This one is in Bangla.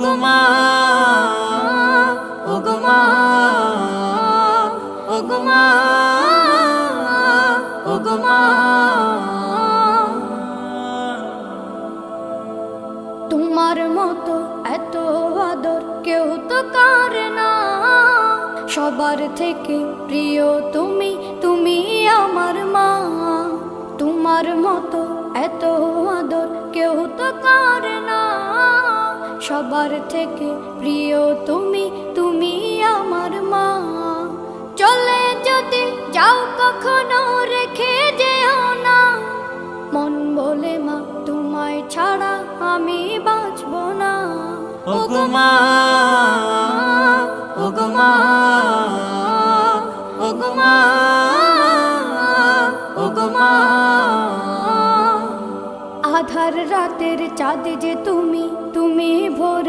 ওগো মা, ওগো মা, ওগো মা। তোমার মতো এত আদর কেউ তো করে না, সবার থেকে প্রিয় তুমি, তুমি আমার মা। তোমার মতো এত আদর কেউ তো করে না, সবার থেকে প্রিয় তুমি, তুমি আমার মা। চলে যদি যাও কখনো রেখে যেও না, মন বলে মা তোমায় ছাড়া আমি বাঁচব না। ওগো মা, ওগো মা, ওগো মা, ওগো মা। আধার রাতের চাঁদ যে তুমি, তুমি ভোরে